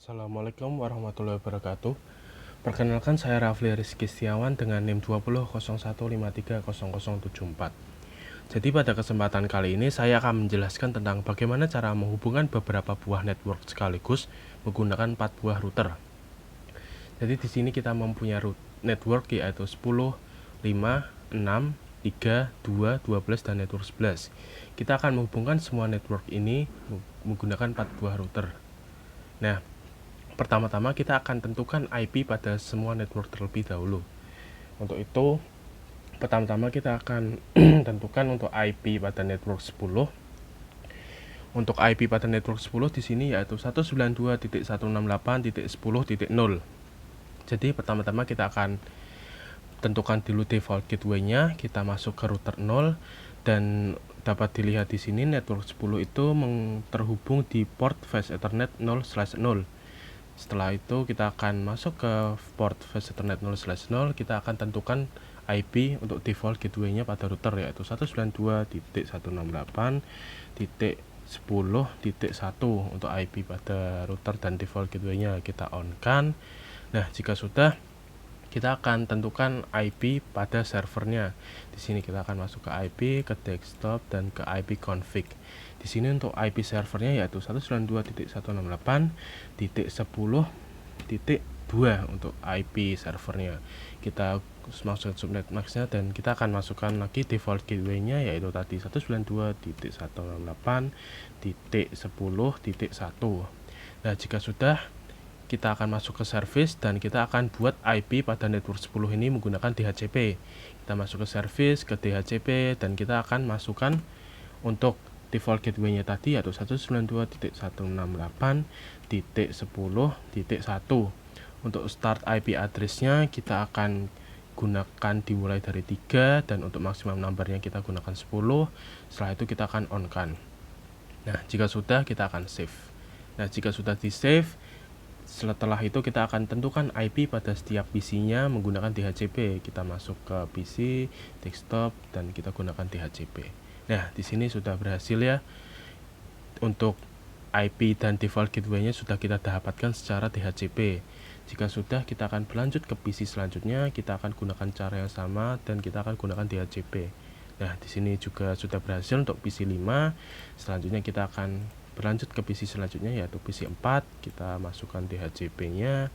Assalamualaikum warahmatullahi wabarakatuh. Perkenalkan, saya Rafli Rizky Setiawan dengan NIM 2001530074. Jadi pada kesempatan kali ini saya akan menjelaskan tentang bagaimana cara menghubungkan beberapa buah network sekaligus menggunakan 4 buah router. Jadi di sini kita mempunyai network yaitu 10, 5, 6, 3, 2, 12 dan network 11. Kita akan menghubungkan semua network ini menggunakan 4 buah router. Nah, pertama-tama kita akan tentukan IP pada semua network terlebih dahulu. Untuk itu, pertama-tama kita akan tentukan untuk IP pada network 10. Untuk IP pada network 10 di sini yaitu 192.168.10.0. Jadi pertama-tama kita akan tentukan dulu default gateway-nya, kita masuk ke router 0 dan dapat dilihat di sini network 10 itu terhubung di port Fast Ethernet 0/0. Setelah itu kita akan masuk ke port Fast Ethernet 0/0, kita akan tentukan IP untuk default gateway-nya pada router yaitu 192.168.10.1 untuk IP pada router dan default gateway-nya kita on-kan. Nah, jika sudah, kita akan tentukan IP pada servernya. Di sini kita akan masuk ke IP, ke desktop dan ke IP config. Di sini untuk IP servernya yaitu 192.168.10.2 untuk IP servernya. Kita masuk ke subnet max-nya dan kita akan masukkan lagi default gateway-nya yaitu tadi 192.168.10.1. Nah, jika sudah, kita akan masuk ke service dan kita akan buat IP pada network 10 ini menggunakan DHCP. Kita masuk ke service, ke DHCP, dan kita akan masukkan untuk default gateway-nya tadi yaitu 192.168.10.1. Untuk start IP address-nya kita akan gunakan dimulai dari 3 dan untuk maksimum number-nya kita gunakan 10. Setelah itu kita akan on-kan. Nah, jika sudah kita akan save. Nah, jika sudah di save, setelah itu kita akan tentukan IP pada setiap PC-nya menggunakan DHCP. Kita masuk ke PC, desktop, dan kita gunakan DHCP. Nah, di sini sudah berhasil ya. Untuk IP dan default gateway-nya sudah kita dapatkan secara DHCP. Jika sudah, kita akan berlanjut ke PC selanjutnya. Kita akan gunakan cara yang sama dan kita akan gunakan DHCP. Nah, di sini juga sudah berhasil untuk PC 5. Selanjutnya kita akan berlanjut ke PC selanjutnya yaitu PC 4. Kita masukkan DHCP-nya.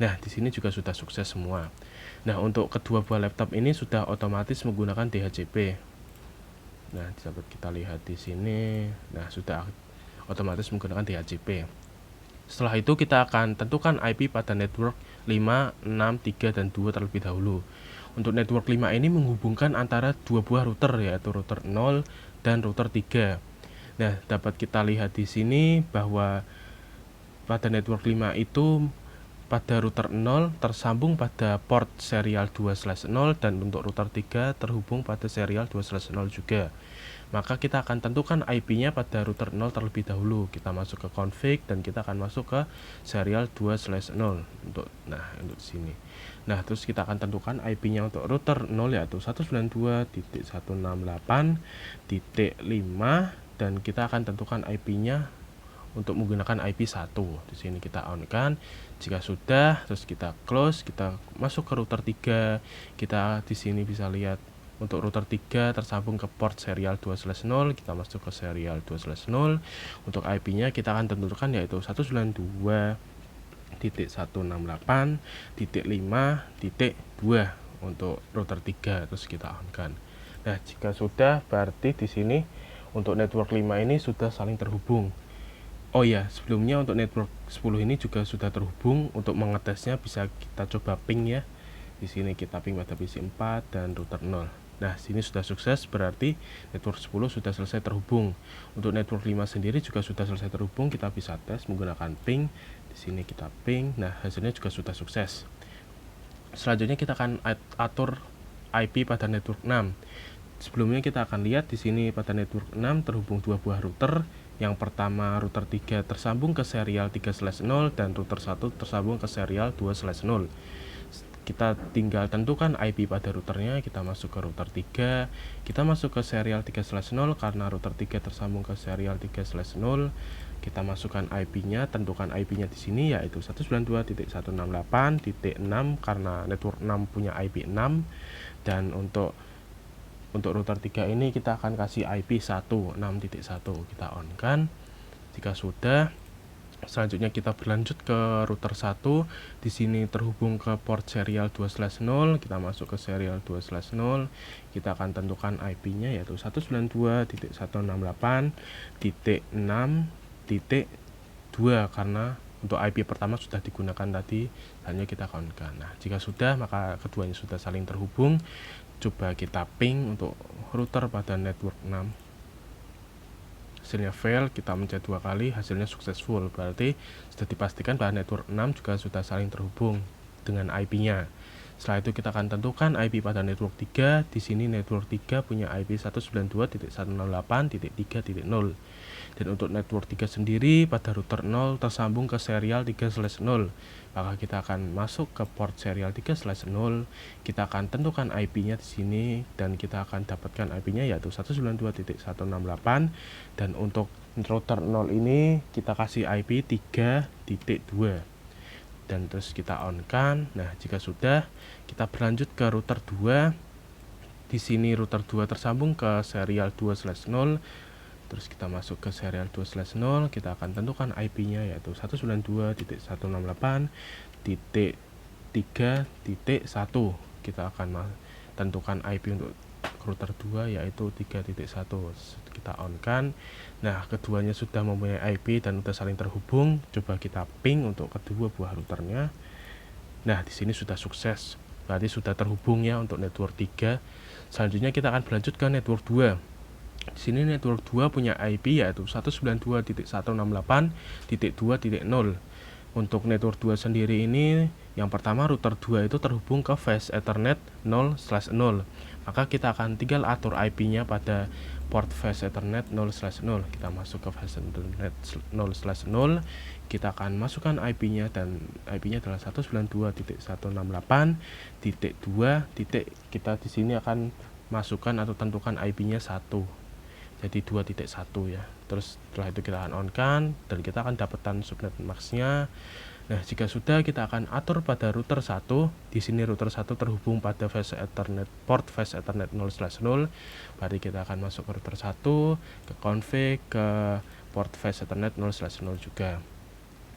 Nah, di sini juga sudah sukses semua. Nah, untuk kedua buah laptop ini sudah otomatis menggunakan DHCP. Nah, dapat kita lihat di sini. Nah, sudah otomatis menggunakan DHCP. Setelah itu kita akan tentukan IP pada network 5, 6, 3, dan 2 terlebih dahulu. Untuk network 5 ini menghubungkan antara dua buah router yaitu router 0 dan router 3. Nah, dapat kita lihat di sini bahwa pada network 5 itu pada router 0 tersambung pada port serial 2/0 dan untuk router 3 terhubung pada serial 2/0 juga. Maka kita akan tentukan IP-nya pada router 0 terlebih dahulu. Kita masuk ke config dan kita akan masuk ke serial 2/0 untuk sini. Nah, terus kita akan tentukan IP-nya untuk router 0 yaitu 192.168.5 dan kita akan tentukan IP-nya untuk menggunakan IP 1. Di sini kita on-kan. Jika sudah, terus kita close, kita masuk ke router 3. Kita di sini bisa lihat untuk router 3 tersambung ke port serial 2/0. Kita masuk ke serial 2/0. Untuk IP-nya kita akan tentukan yaitu 192.168.5.2 untuk router 3. Terus kita on-kan. Nah, jika sudah, berarti di sini untuk network 5 ini sudah saling terhubung. Oh ya, sebelumnya untuk network 10 ini juga sudah terhubung. Untuk mengetesnya bisa kita coba ping ya. Di sini kita ping pada PC 4 dan router 0. Nah, sini sudah sukses, berarti network 10 sudah selesai terhubung. Untuk network 5 sendiri juga sudah selesai terhubung. Kita bisa tes menggunakan ping. Di sini kita ping. Nah, hasilnya juga sudah sukses. Selanjutnya kita akan atur IP pada network 6. Sebelumnya kita akan lihat di sini pada network 6 terhubung dua buah router. Yang pertama router 3 tersambung ke serial 3/0 dan router 1 tersambung ke serial 2/0. kita tinggal tentukan IP pada routernya. Kita masuk ke router 3, kita masuk ke serial 3/0 karena router 3 tersambung ke serial 3/0. Kita masukkan IP-nya, tentukan IP-nya di sini yaitu 192.168.6 karena network 6 punya IP 6. Dan untuk router 3 ini kita akan kasih IP 16.1. Kita on kan. Jika sudah, selanjutnya kita berlanjut ke router 1. Di sini terhubung ke port serial 2/0. Kita masuk ke serial 2/0. Kita akan tentukan IP-nya yaitu 192.168.6.2 karena untuk IP pertama sudah digunakan tadi, hanya kita countkan. Nah, jika sudah, maka keduanya sudah saling terhubung. Coba kita ping untuk router pada network 6. Hasilnya fail, kita mencet 2 kali, hasilnya successful. Berarti sudah dipastikan bahwa network 6 juga sudah saling terhubung dengan IP-nya. Setelah itu kita akan tentukan IP pada network 3. Di sini network 3 punya IP 192.168.3.0. Dan untuk network 3 sendiri pada router 0 tersambung ke serial 3/0. Maka kita akan masuk ke port serial 3/0. Kita akan tentukan IP-nya di sini dan kita akan dapatkan IP-nya yaitu 192.168. Dan untuk router 0 ini kita kasih IP 3.2. Dan terus kita on kan. Nah, jika sudah, kita berlanjut ke router 2. Di sini router 2 tersambung ke serial 2/0. Terus kita masuk ke serial 2/0, kita akan tentukan IP-nya yaitu 192.168.3.1. Kita akan tentukan IP untuk router 2 yaitu 3.1. Kita on kan. Nah, keduanya sudah mempunyai IP dan sudah saling terhubung. Coba kita ping untuk kedua buah routernya. Nah, di sini sudah sukses. Berarti sudah terhubung ya untuk network 3. Selanjutnya kita akan berlanjut ke network 2. Di sini network 2 punya IP yaitu 192.168.2.0. Untuk network 2 sendiri ini, yang pertama router 2 itu terhubung ke Fast Ethernet 0/0. Maka kita akan tinggal atur IP-nya pada port Fast Ethernet 0/0. Kita masuk ke Fast Ethernet 0/0. Kita akan masukkan IP-nya dan IP-nya adalah 192.168.2. Kita di sini akan masukkan atau tentukan IP-nya 1. Jadi 2.1 ya. Terus setelah itu kita akan on kan dan kita akan dapatkan subnet max-nya. Nah, jika sudah, kita akan atur pada router 1. Di sini router 1 terhubung pada Fast Ethernet port Fast Ethernet 0/0. Berarti kita akan masuk ke router 1, ke config, ke port Fast Ethernet 0/0 juga.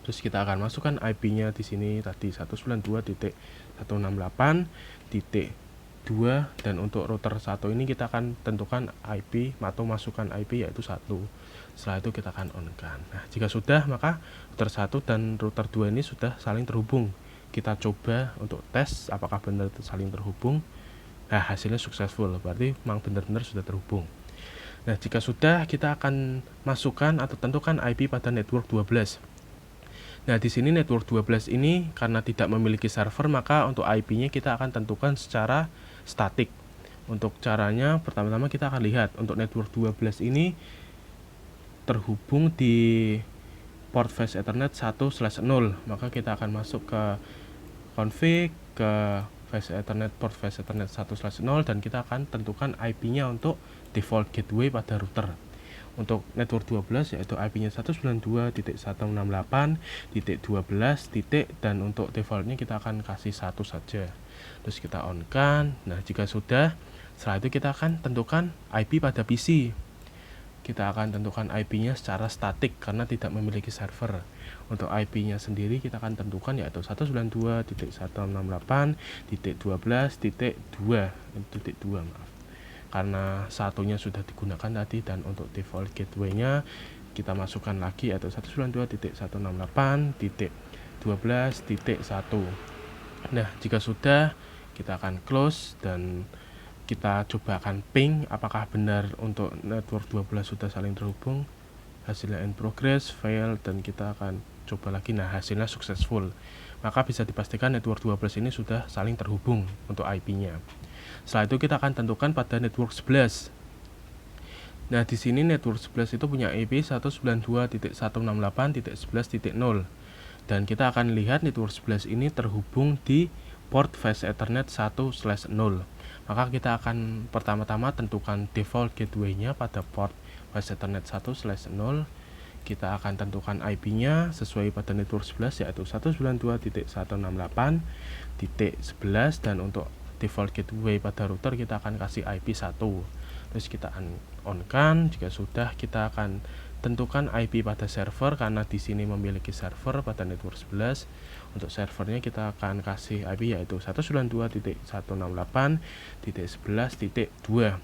Terus kita akan masukkan IP-nya di sini tadi 192.168.2. Dan untuk router 1 ini kita akan tentukan IP atau masukkan IP yaitu 1. Setelah itu kita akan on kan. Nah, jika sudah, maka router 1 dan router 2 ini sudah saling terhubung. Kita coba untuk tes apakah benar saling terhubung. Nah, hasilnya successful, berarti memang benar-benar sudah terhubung. Nah, jika sudah, kita akan masukkan atau tentukan IP pada network 12. Nah, di sini network 12 ini karena tidak memiliki server, maka untuk IP-nya kita akan tentukan secara statik. Untuk caranya, pertama-tama kita akan lihat untuk network 12 ini terhubung di port Fast Ethernet 1/0. Maka kita akan masuk ke config, ke Fast Ethernet port Fast Ethernet 1/0 dan kita akan tentukan IP-nya untuk default gateway pada router. Untuk network 12 yaitu IP-nya 192.168.12. Dan untuk defaultnya kita akan kasih 1 saja. Terus kita on kan. Nah, jika sudah, setelah itu kita akan tentukan IP pada PC. Kita akan tentukan IP-nya secara statik karena tidak memiliki server. Untuk IP-nya sendiri kita akan tentukan yaitu 192.168.12.2. Karena satunya sudah digunakan tadi. Dan untuk default gateway-nya kita masukkan lagi yaitu 192.168.12.1. Nah, jika sudah, kita akan close dan kita coba akan ping apakah benar untuk network 12 sudah saling terhubung. Hasilnya in progress, fail, dan kita akan coba lagi. Nah, hasilnya successful. Maka bisa dipastikan network 12 ini sudah saling terhubung untuk IP-nya. Setelah itu kita akan tentukan pada network 11. Nah, di sini network 11 itu punya IP 192.168.11.0. Dan kita akan lihat network 11 ini terhubung di port Fast Ethernet 1/0. Maka kita akan pertama-tama tentukan default gateway-nya pada port Fast Ethernet 1/0. Kita akan tentukan IP-nya sesuai pada network 11 yaitu 192.168.11, dan untuk default gateway pada router kita akan kasih IP 1. Terus kita on-kan. Jika sudah, kita akan tentukan IP pada server karena di sini memiliki server pada network 11. Untuk servernya kita akan kasih IP yaitu 192.168.11.2.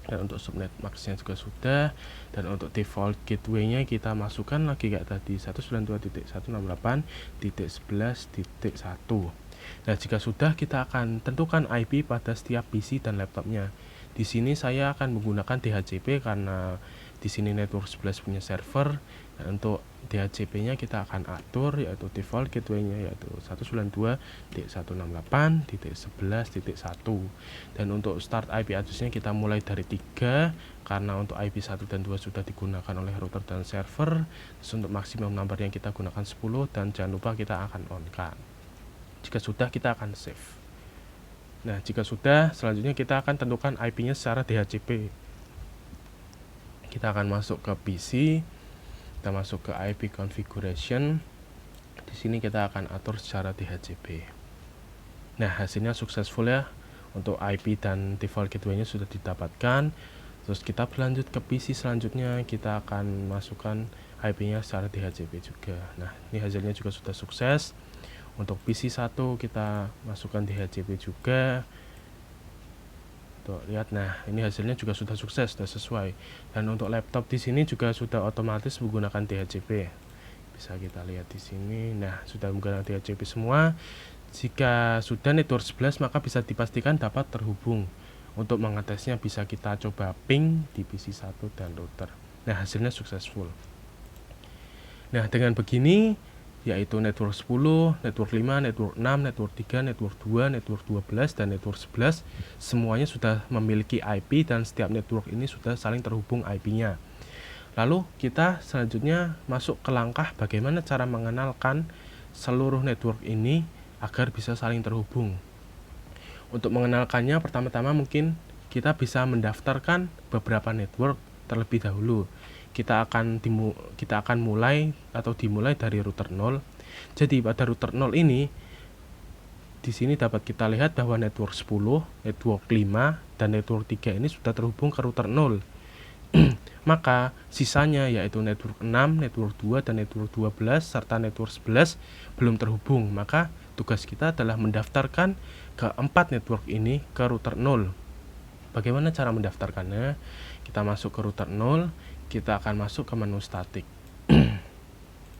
Dan untuk subnet max-nya juga sudah, dan untuk default gateway-nya kita masukkan lagi kayak tadi 192.168.11.1. Nah, jika sudah, kita akan tentukan IP pada setiap PC dan laptopnya. Di sini saya akan menggunakan DHCP karena di sini network 11 punya server. Dan untuk DHCP-nya kita akan atur yaitu default gateway-nya yaitu 192.168.11.1. Dan untuk start IP address-nya kita mulai dari 3 karena untuk IP 1 dan 2 sudah digunakan oleh router dan server. Terus untuk maksimum number yang kita gunakan 10, dan jangan lupa kita akan on-kan. Jika sudah, kita akan save. Nah, jika sudah, selanjutnya kita akan tentukan IP-nya secara DHCP. Kita akan masuk ke PC, kita masuk ke IP configuration. Di sini kita akan atur secara DHCP. Nah, hasilnya successful ya. Untuk IP dan default gateway-nya sudah didapatkan. Terus kita berlanjut ke PC selanjutnya, kita akan masukkan IP-nya secara DHCP juga. Nah, ini hasilnya juga sudah sukses. Untuk PC 1 kita masukkan DHCP juga. Tuh, lihat, nah ini hasilnya juga sudah sukses, sudah sesuai. Dan untuk laptop di sini juga sudah otomatis menggunakan DHCP. Bisa kita lihat di sini. Nah, sudah menggunakan DHCP semua. Jika sudah network 11, maka bisa dipastikan dapat terhubung. Untuk mengetesnya bisa kita coba ping di PC 1 dan router. Nah, hasilnya successful. Nah, dengan begini yaitu network 10, network 5, network 6, network 3, network 2, network 12, dan network 11 semuanya sudah memiliki IP dan setiap network ini sudah saling terhubung IP-nya. Lalu kita selanjutnya masuk ke langkah bagaimana cara mengenalkan seluruh network ini agar bisa saling terhubung. Untuk mengenalkannya, pertama-tama mungkin kita bisa mendaftarkan beberapa network terlebih dahulu. Kita akan mulai dari router 0. Jadi pada router 0 ini di sini dapat kita lihat bahwa network 10, network 5, dan network 3 ini sudah terhubung ke router 0. Maka sisanya yaitu network 6, network 2, dan network 12 serta network 11 belum terhubung. Maka tugas kita adalah mendaftarkan keempat network ini ke router 0. Bagaimana cara mendaftarkannya? Kita masuk ke router 0. Kita akan masuk ke menu static.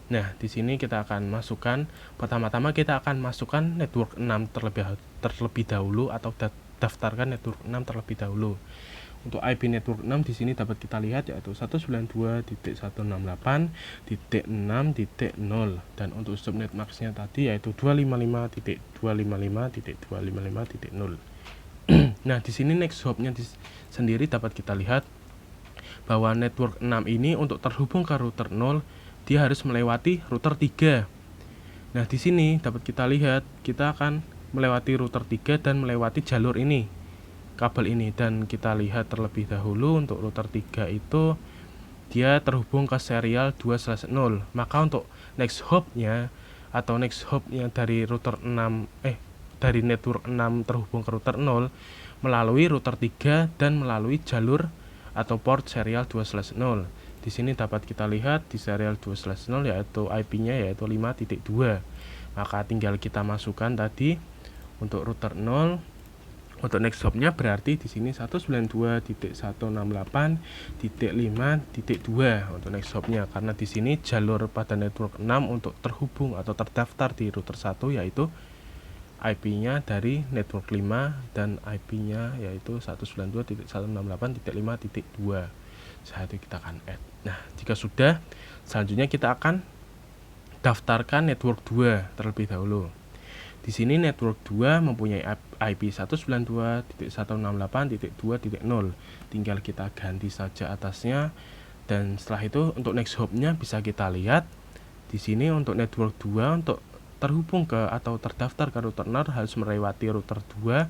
Nah, di sini kita akan masukkan, pertama-tama kita akan masukkan network 6 terlebih dahulu, atau daftarkan network 6 terlebih dahulu. Untuk IP network 6 di sini dapat kita lihat yaitu 192.168.6.0, dan untuk subnet max-nya tadi yaitu 255.255.255.0. Nah, di sini next hop-nya sendiri dapat kita lihat bahwa network 6 ini untuk terhubung ke router 0 dia harus melewati router 3. Nah, di sini dapat kita lihat kita akan melewati router 3 dan melewati jalur ini, kabel ini, dan kita lihat terlebih dahulu untuk router 3 itu dia terhubung ke serial 2/0. Maka untuk next hop-nya atau next hop-nya dari router 6 dari network 6 terhubung ke router 0 melalui router 3 dan melalui jalur atau port serial 2/0. Di sini dapat kita lihat di serial 2/0 yaitu IP-nya yaitu 5.2. Maka tinggal kita masukkan tadi untuk router 0. Untuk next hop-nya berarti di sini 192.168.5.2 untuk next hop-nya, karena di sini jalur pada network 6 untuk terhubung atau terdaftar di router 1 yaitu IP-nya dari network 5 dan IP-nya yaitu 192.168.5.2. Saat itu kita akan add. Nah, jika sudah, selanjutnya kita akan daftarkan network 2 terlebih dahulu. Di sini network 2 mempunyai IP 192.168.2.0. Tinggal kita ganti saja atasnya, dan setelah itu untuk next hop-nya bisa kita lihat di sini untuk network 2 untuk terhubung ke atau terdaftar ke router NAR harus melewati router 2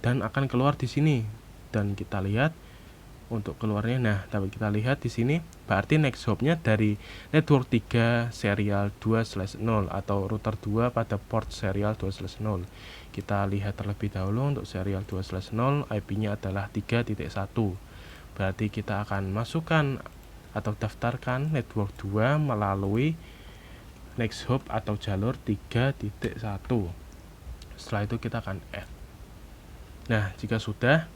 dan akan keluar di sini. Dan kita lihat untuk keluarnya, nah dapat kita lihat di sini berarti next hop-nya dari network 3 serial 2/0 atau router 2 pada port serial 2/0. Kita lihat terlebih dahulu untuk serial 2/0 IP-nya adalah 3.1. Berarti kita akan masukkan atau daftarkan network 2 melalui next hop atau jalur 3.1. Setelah itu kita akan add. Nah, jika sudah,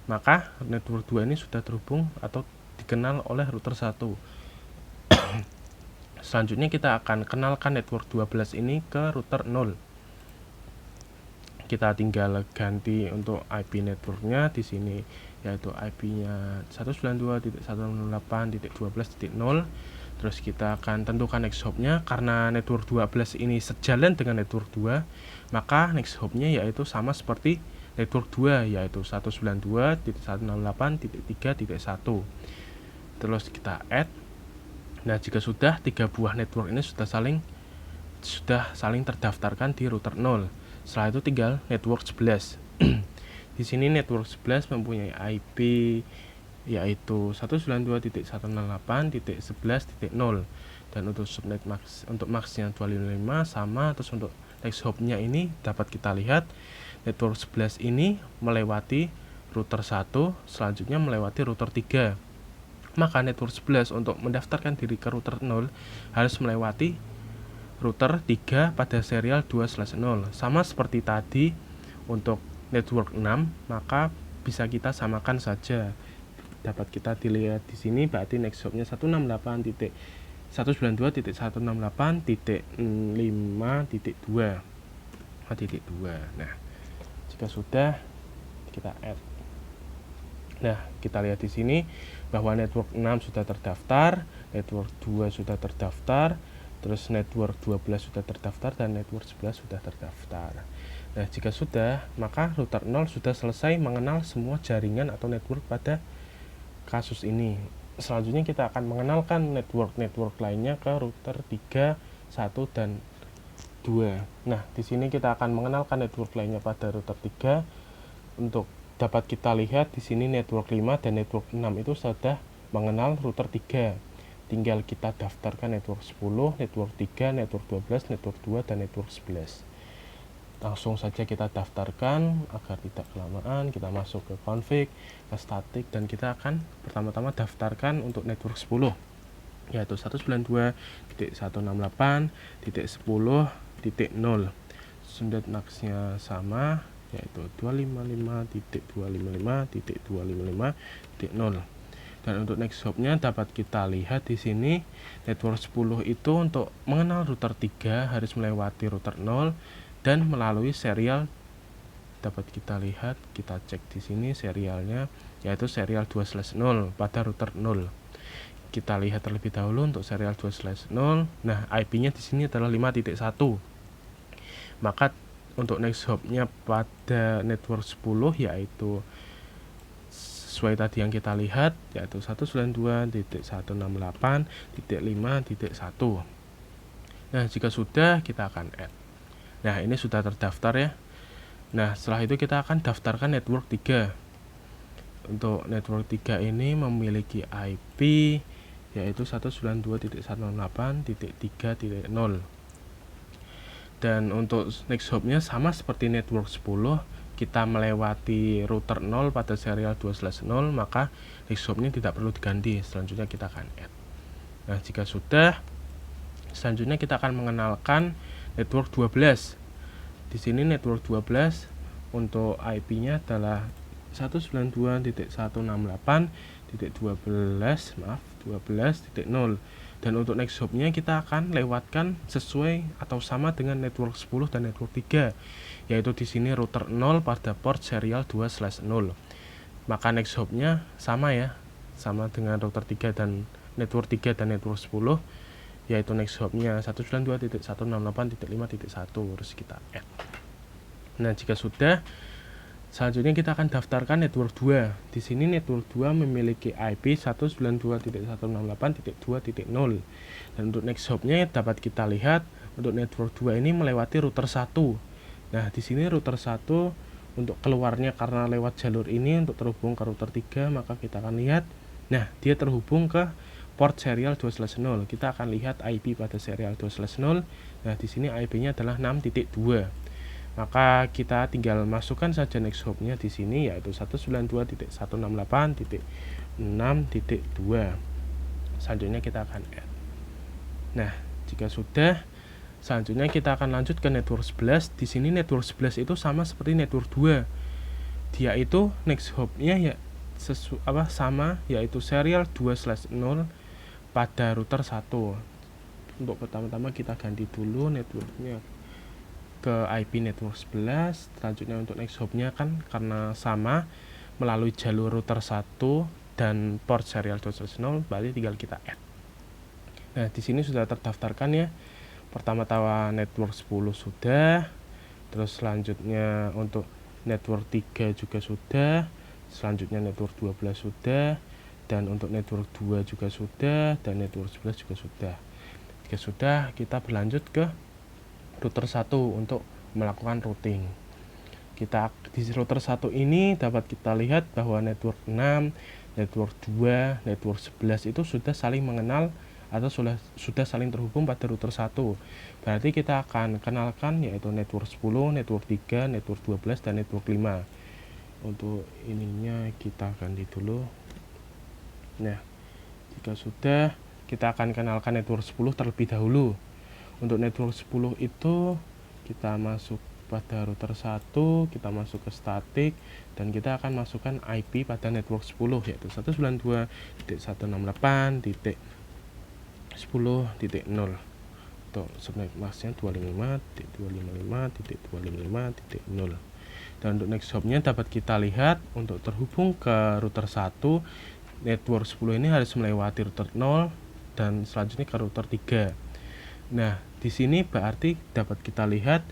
maka network 2 ini sudah terhubung atau dikenal oleh router 1. Selanjutnya kita akan kenalkan network 12 ini ke router 0. Kita tinggal ganti untuk IP networknya di sini, yaitu IP-nya 192.168.12.0. Terus kita akan tentukan next hop-nya. Karena network 12 ini sejalan dengan network 2, maka next hop-nya yaitu sama seperti network 2, yaitu 192.168.3.1. Terus kita add. Nah, jika sudah, 3 buah network ini sudah saling terdaftarkan di router 0. Setelah itu tinggal network 11. Di sini network 11 mempunyai IP yaitu 192.168.11.0, dan untuk subnet max untuk maxnya 255 sama. Terus untuk next hop-nya ini dapat kita lihat network 11 ini melewati router 1, selanjutnya melewati router 3. Maka network 11 untuk mendaftarkan diri ke router 0 harus melewati router 3 pada serial 2/0. Sama seperti tadi untuk network 6, maka bisa kita samakan saja. Dapat kita dilihat di sini berarti next hop-nya 168.192.5.2. Nah, jika sudah, kita add. Nah, kita lihat di sini bahwa network 6 sudah terdaftar, network 2 sudah terdaftar, terus network 12 sudah terdaftar, dan network 11 sudah terdaftar. Nah, jika sudah, maka router 0 sudah selesai mengenal semua jaringan atau network pada kasus ini. Selanjutnya kita akan mengenalkan network lainnya ke router 3, 1, dan 2. Nah, di sini kita akan mengenalkan network lainnya pada router 3. Untuk dapat kita lihat di sini network 5 dan network 6 itu sudah mengenal router 3. Tinggal kita daftarkan network 10, network 3, network 12, network 2, dan network 11. Langsung saja kita daftarkan agar tidak kelamaan. Kita masuk ke config, ke static, dan kita akan pertama-tama daftarkan untuk network 10, yaitu 192.168.10.0. Subnet max-nya sama, yaitu 255.255.255.0. Dan untuk next hop-nya dapat kita lihat di sini network 10 itu untuk mengenal router 3 harus melewati router 0 dan melalui serial. Dapat kita lihat, kita cek di sini serialnya, yaitu serial 2/0 pada router 0. Kita lihat terlebih dahulu untuk serial 2/0. Nah, IP-nya di sini adalah 5.1. Maka untuk next hop-nya pada network 10 yaitu sesuai tadi yang kita lihat, yaitu 192.168.5.1. Nah, jika sudah, kita akan add. Nah, ini sudah terdaftar ya. Nah, setelah itu kita akan daftarkan network 3. Untuk network 3 ini memiliki IP yaitu 192.168.3.0. Dan untuk next hop-nya sama seperti network 10, kita melewati router 0 pada serial 2/0, maka next hop-nya tidak perlu diganti. Selanjutnya kita akan add. Nah, jika sudah, selanjutnya kita akan mengenalkan network 12. Di sini network 12 untuk IP-nya adalah 192.168.12.0. Dan untuk next hop-nya kita akan lewatkan sesuai atau sama dengan network 10 dan network 3, yaitu di sini router 0 pada port serial 2/0. Maka next hop-nya sama ya, sama dengan router 3 dan network 3 dan network 10, yaitu next hop-nya 192.168.5.1. Terus kita add. Nah, jika sudah, selanjutnya kita akan daftarkan network 2. Di sini network 2 memiliki IP 192.168.2.0. Dan untuk next hop-nya dapat kita lihat Untuk network 2 ini melewati router 1. Nah, di sini router 1 untuk keluarnya karena lewat jalur ini untuk terhubung ke router 3, maka kita akan lihat, nah, dia terhubung ke port serial 2/0. Kita akan lihat IP pada serial 2/0. Nah, di sini IP-nya adalah 6.2. Maka kita tinggal masukkan saja next hop-nya di sini, yaitu 192.168.6.2. Selanjutnya kita akan add. Nah, jika sudah, selanjutnya kita akan lanjut ke network 11. Di sini network 11 itu sama seperti network 2. Dia itu next hop-nya ya sama, yaitu serial 2/0 pada router 1. Untuk pertama-tama kita ganti dulu networknya ke IP network 11. Selanjutnya untuk next hop-nya kan karena sama melalui jalur router 1 dan port serial 2/0, berarti tinggal kita add. Nah, di sini sudah terdaftarkan ya. Pertama-tama network 10 sudah, terus selanjutnya untuk network 3 juga sudah, selanjutnya network 12 sudah, dan untuk network 2 juga sudah, dan network 11 juga sudah. Jika sudah, kita berlanjut ke router 1 untuk melakukan routing. Kita di router 1 ini dapat kita lihat bahwa network 6, network 2, network 11 itu sudah saling mengenal atau sudah saling terhubung pada router 1. Berarti kita akan kenalkan yaitu network 10, network 3, network 12, dan network 5. Untuk ininya kita ganti dulu. Nah, jika sudah, kita akan kenalkan network 10 terlebih dahulu. Untuk network 10 itu kita masuk pada router 1, kita masuk ke static, dan kita akan masukkan IP pada network 10 yaitu 192.168.10.0. Untuk subnet masknya 255.255.255.0. Dan untuk next hop-nya dapat kita lihat untuk terhubung ke router 1, network 10 ini harus melewati router 0 dan selanjutnya ke router 3. Nah, di sini berarti dapat kita lihat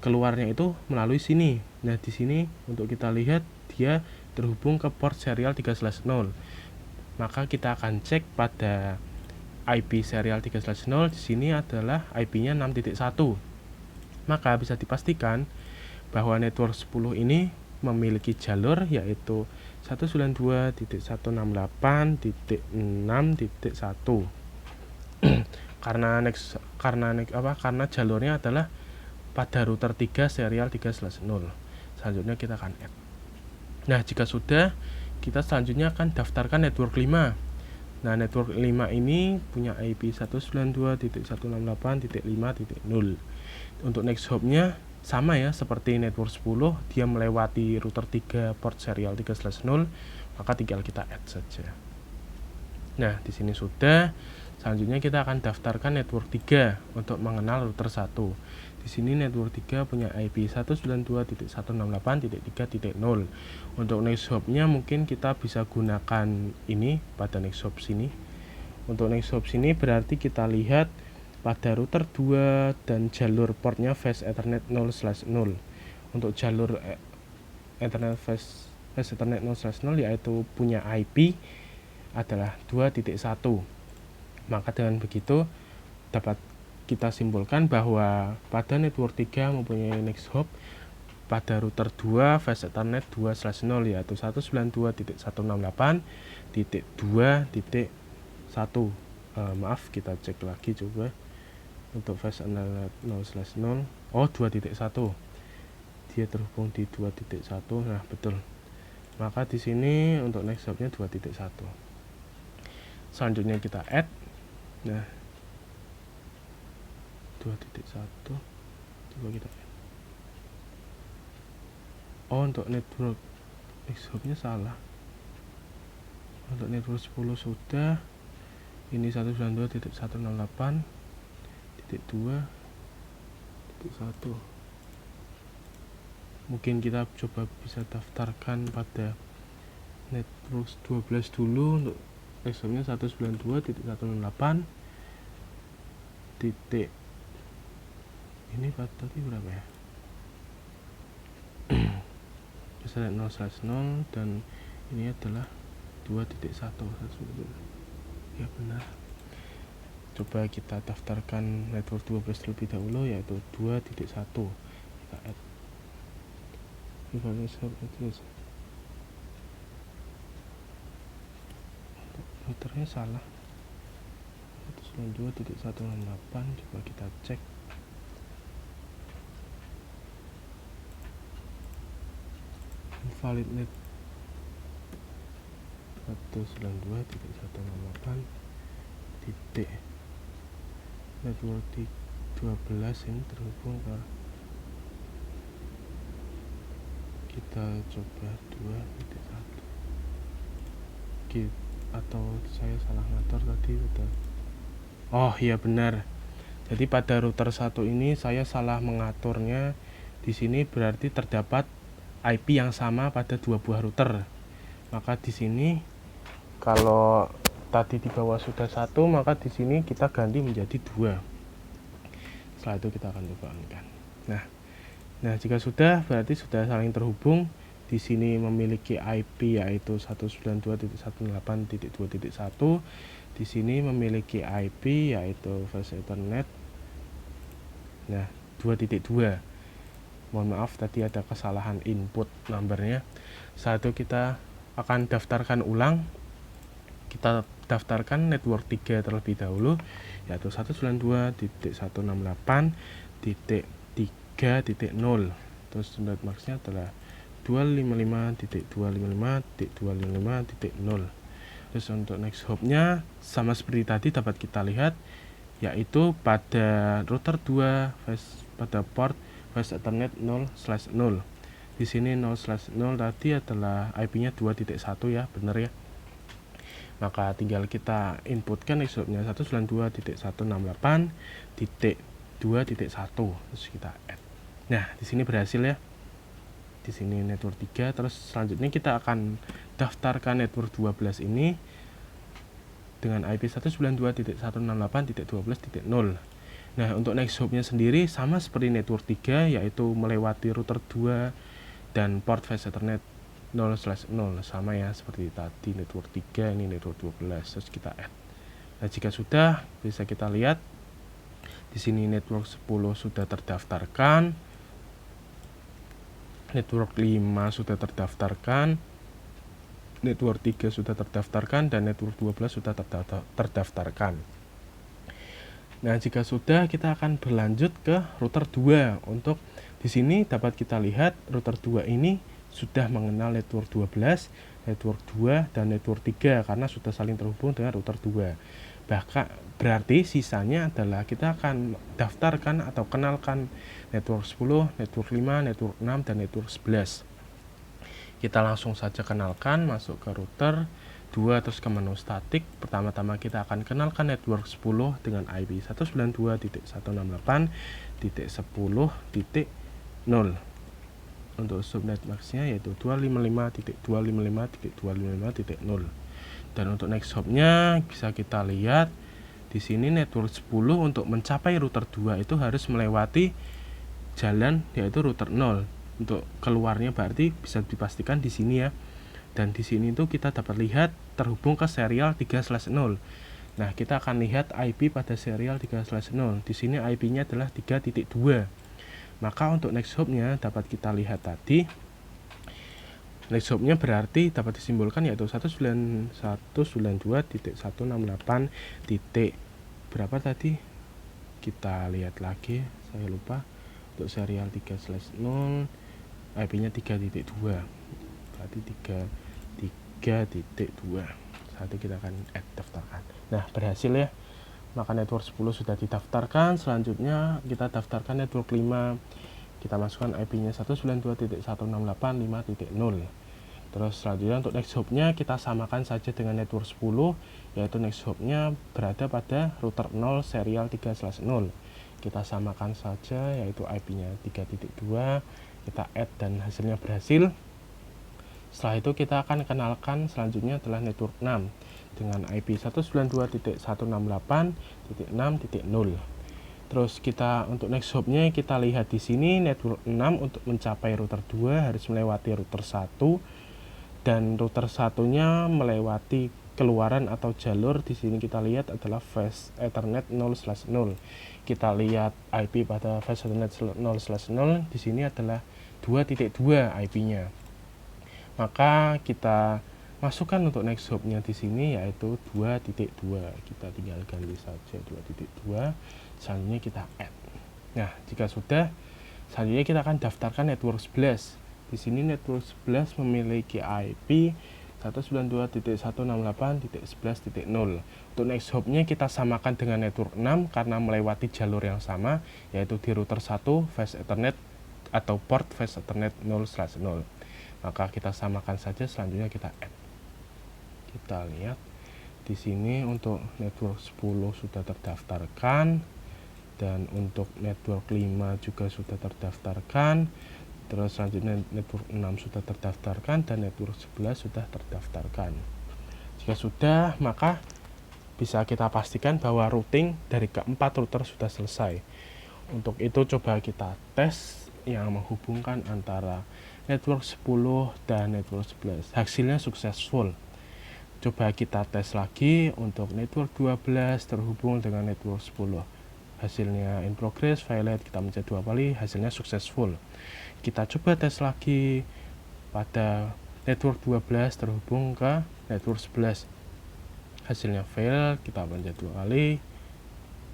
keluarnya itu melalui sini. Nah, di sini untuk kita lihat dia terhubung ke port serial 3/0. Maka kita akan cek pada IP serial 3/0. Di sini adalah IP-nya 6.1. Maka bisa dipastikan bahwa network 10 ini memiliki jalur yaitu 192.168.6.1. karena jalurnya adalah pada router 3 serial 3/0. Selanjutnya kita akan add. Nah, jika sudah, kita selanjutnya akan daftarkan network 5. Nah, network 5 ini punya IP 192.168.5.0. Untuk next hop-nya sama ya seperti network 10, dia melewati router 3 port serial 3/0, maka tinggal kita add saja. Nah, di sini sudah. Selanjutnya kita akan daftarkan network 3 untuk mengenal router 1. Di sini network 3 punya IP 192.168.3.0. Untuk next hop-nya mungkin kita bisa gunakan ini pada next hop sini. Untuk next hop sini berarti kita lihat pada router 2 dan jalur portnya Fast Ethernet 0/0. Untuk jalur Ethernet Fast Ethernet 0/0 yaitu punya IP adalah 2.1. Maka dengan begitu dapat kita simpulkan bahwa pada network 3 mempunyai next hop pada router 2 Fast Ethernet 2/0 yaitu 192.168.2.1. Maaf, kita cek lagi coba. Untuk Fast Ethernet 0/0, 2.1. Dia terhubung di 2.1. Nah, betul. Maka di sini untuk next hop-nya 2.1. Selanjutnya kita add. Nah, 2.1 coba kita add. Untuk network next hop-nya salah. Untuk network 10 sudah. Ini 192.168.2.1. Mungkin kita coba bisa daftarkan pada network 12 dulu. Untuk next hop-nya 192.168. Ini tadi berapa ya? Misalnya 0/0 dan ini adalah 2.1. Ya, benar. coba kita daftarkan network 12 terlebih dahulu, yaitu 2.1. Kita add device hub address. Routernya salah, 192.168. coba kita cek. Invalid net 192.168 titik network 12 ini terhubung ke, kita coba 2.1 atau saya salah ngatur tadi. Oh iya benar, jadi pada router 1 ini saya salah mengaturnya. Di sini berarti terdapat IP yang sama pada dua buah router. Maka di sini kalau tadi di bawah sudah 1, maka di sini kita ganti menjadi 2. Setelah itu kita akan coba on-kan. Nah, jika sudah, berarti sudah saling terhubung. Di sini memiliki IP yaitu 192.168.2.1. Di sini memiliki IP yaitu Fast Ethernet. Nah, 2.2. Mohon maaf tadi ada kesalahan input numbernya. Saat itu kita akan daftarkan ulang. Kita daftarkan network 3 terlebih dahulu, yaitu 192.168.3.0. Terus standard max-nya adalah 255.255.255.0. Terus untuk next hop-nya sama seperti tadi dapat kita lihat, yaitu pada router 2 pada port Fast Ethernet 0/0. Di sini 0/0 tadi adalah IP-nya 2.1 ya, benar ya. Maka tinggal kita inputkan next hop-nya 192.168.2.1. terus kita add. Nah, di sini berhasil ya. Di sini network 3. Terus selanjutnya kita akan daftarkan network 12 ini dengan IP 192.168.12.0. Nah, untuk next hop-nya sendiri sama seperti network 3, yaitu melewati router 2 dan port Fast Ethernet 0/0. Sama ya seperti tadi network 3, ini network 12. Terus kita add. Nah, jika sudah, bisa kita lihat di sini network 10 sudah terdaftarkan, network 5 sudah terdaftarkan, network 3 sudah terdaftarkan, dan network 12 sudah terdaftarkan. Nah, jika sudah, kita akan berlanjut ke router 2. Untuk di sini dapat kita lihat router 2 ini sudah mengenal network 12, network 2, dan network 3 karena sudah saling terhubung dengan router 2. Bahkan berarti sisanya adalah kita akan daftarkan atau kenalkan network 10, network 5, network 6, dan network 11. Kita langsung saja kenalkan, masuk ke router 2, terus ke menu statik. Pertama-tama kita akan kenalkan network 10 dengan IP 192.168.10.0. Untuk subnet max-nya yaitu 255.255.255.0. Dan untuk next hop-nya bisa kita lihat di sini network 10 untuk mencapai router 2 itu harus melewati jalan yaitu router 0. Untuk keluarnya berarti bisa dipastikan di sini ya. Dan di sini itu kita dapat lihat terhubung ke serial 3/0. Nah, kita akan lihat IP pada serial 3/0. Di sini IP-nya adalah 3.2. Maka untuk next hop-nya dapat kita lihat tadi. Next hop-nya berarti dapat disimbolkan yaitu 192.168. Berapa tadi? Kita lihat lagi, saya lupa. Untuk serial 3/0 IP-nya 3.2. Berarti 3.2. Saat itu kita akan add daftarkan. Nah, berhasil ya. Maka network 10 sudah didaftarkan. Selanjutnya kita daftarkan network 5. Kita masukkan IP-nya 192.168.5.0. Terus selanjutnya untuk next hop-nya kita samakan saja dengan network 10, yaitu next hop-nya berada pada router 0 serial 3/0. Kita samakan saja yaitu IP-nya 3.2. Kita add dan hasilnya berhasil. Setelah itu kita akan kenalkan selanjutnya adalah network 6 dengan IP 192.168.6.0. Terus kita untuk next hop-nya kita lihat di sini network 6 untuk mencapai router 2 harus melewati router 1 dan router satunya melewati keluaran atau jalur di sini kita lihat adalah Fast Ethernet 0/0. Kita lihat IP pada Fast Ethernet 0/0 di sini adalah 2.2 IP-nya. Maka kita masukkan untuk next hop-nya di sini yaitu 2.2. Kita tinggal ganti saja 2.2. Selanjutnya kita add. Nah, jika sudah, selanjutnya kita akan daftarkan network 11. Di sini network 11 memiliki IP 192.168.11.0. Untuk next hop-nya kita samakan dengan network 6 karena melewati jalur yang sama, yaitu di router 1 Fast Ethernet atau port Fast Ethernet 0/0. Maka kita samakan saja, selanjutnya kita add. Kita lihat di sini untuk network 10 sudah terdaftarkan, dan untuk network 5 juga sudah terdaftarkan. Terus selanjutnya network 6 sudah terdaftarkan dan network 11 sudah terdaftarkan. Jika sudah, maka bisa kita pastikan bahwa routing dari keempat router sudah selesai. Untuk itu coba kita tes yang menghubungkan antara network 10 dan network 11. Hasilnya successful. Coba kita tes lagi untuk network 12 terhubung dengan network 10. Hasilnya in progress, violate, kita mencet 2 kali, hasilnya successful. Kita coba tes lagi pada network 12 terhubung ke network 11. Hasilnya fail, kita mencet 2 kali,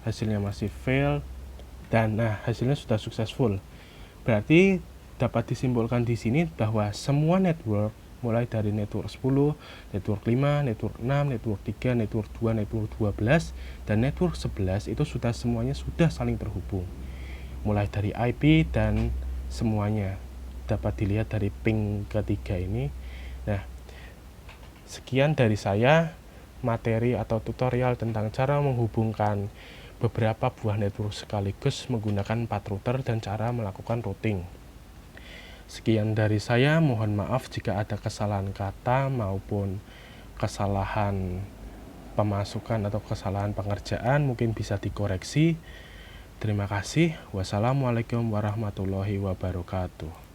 hasilnya masih fail, dan hasilnya sudah successful. Berarti dapat disimpulkan di sini bahwa semua network mulai dari network 10, network 5, network 6, network 3, network 2, network 12, dan network 11 itu semuanya sudah saling terhubung. Mulai dari IP dan semuanya dapat dilihat dari ping ketiga ini. Nah, sekian dari saya materi atau tutorial tentang cara menghubungkan beberapa buah network sekaligus menggunakan 4 router dan cara melakukan routing. Sekian dari saya, mohon maaf jika ada kesalahan kata maupun kesalahan pemasukan atau kesalahan pengerjaan, mungkin bisa dikoreksi. Terima kasih. Wassalamualaikum warahmatullahi wabarakatuh.